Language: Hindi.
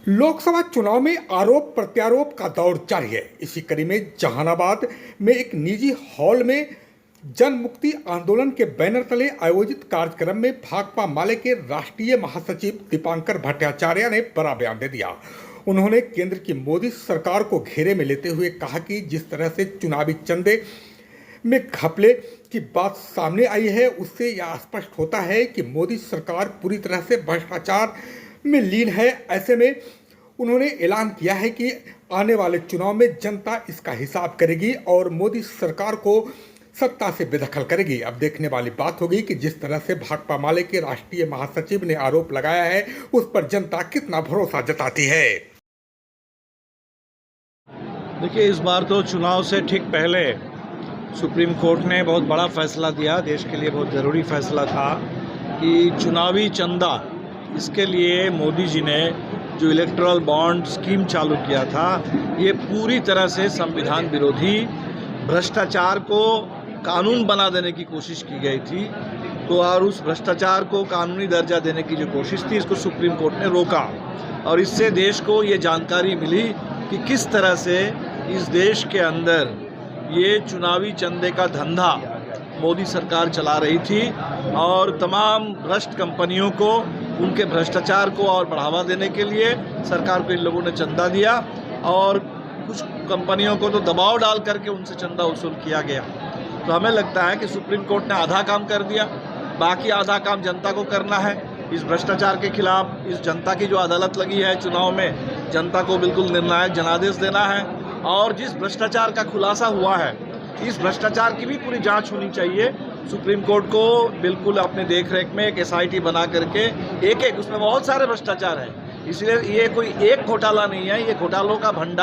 लोकसभा चुनाव में आरोप प्रत्यारोप का दौर जारी है। इसी कड़ी में जहानाबाद में एक निजी हॉल में जन मुक्ति आंदोलन के बैनर तले आयोजित कार्यक्रम में भाकपा माले के राष्ट्रीय महासचिव दीपांकर भट्टाचार्य ने बड़ा बयान दे दिया। उन्होंने केंद्र की मोदी सरकार को घेरे में लेते हुए कहा कि जिस तरह से चुनावी चंदे में घपले की बात सामने आई है, उससे यह स्पष्ट होता है कि मोदी सरकार पूरी तरह से भ्रष्टाचार में लीन है। ऐसे में उन्होंने ऐलान किया है कि आने वाले चुनाव में जनता इसका हिसाब करेगी और मोदी सरकार को सत्ता से बेदखल करेगी। अब देखने वाली बात होगी कि जिस तरह से भाकपा माले के राष्ट्रीय महासचिव ने आरोप लगाया है, उस पर जनता कितना भरोसा जताती है। देखिए, इस बार तो चुनाव से ठीक पहले सुप्रीम कोर्ट ने बहुत बड़ा फैसला दिया। देश के लिए बहुत ज़रूरी फैसला था कि चुनावी चंदा, इसके लिए मोदी जी ने जो इलेक्टोरल बॉन्ड स्कीम चालू किया था, ये पूरी तरह से संविधान विरोधी, भ्रष्टाचार को कानून बना देने की कोशिश की गई थी। तो और उस भ्रष्टाचार को कानूनी दर्जा देने की जो कोशिश थी, इसको सुप्रीम कोर्ट ने रोका और इससे देश को ये जानकारी मिली कि किस तरह से इस देश के अंदर ये चुनावी चंदे का धंधा मोदी सरकार चला रही थी और तमाम भ्रष्ट कंपनियों को उनके भ्रष्टाचार को और बढ़ावा देने के लिए सरकार को इन लोगों ने चंदा दिया और कुछ कंपनियों को तो दबाव डाल करके उनसे चंदा वसूल किया गया। तो हमें लगता है कि सुप्रीम कोर्ट ने आधा काम कर दिया, बाकी आधा काम जनता को करना है। इस भ्रष्टाचार के खिलाफ इस जनता की जो अदालत लगी है चुनाव में, जनता को बिल्कुल निर्णायक जनादेश देना है और जिस भ्रष्टाचार का खुलासा हुआ है, इस भ्रष्टाचार की भी पूरी जांच होनी चाहिए। सुप्रीम कोर्ट को बिल्कुल अपने देखरेख में एक SIT बना करके एक उसमें बहुत सारे भ्रष्टाचार हैं, इसलिए ये कोई एक घोटाला नहीं है, ये घोटालों का भंडार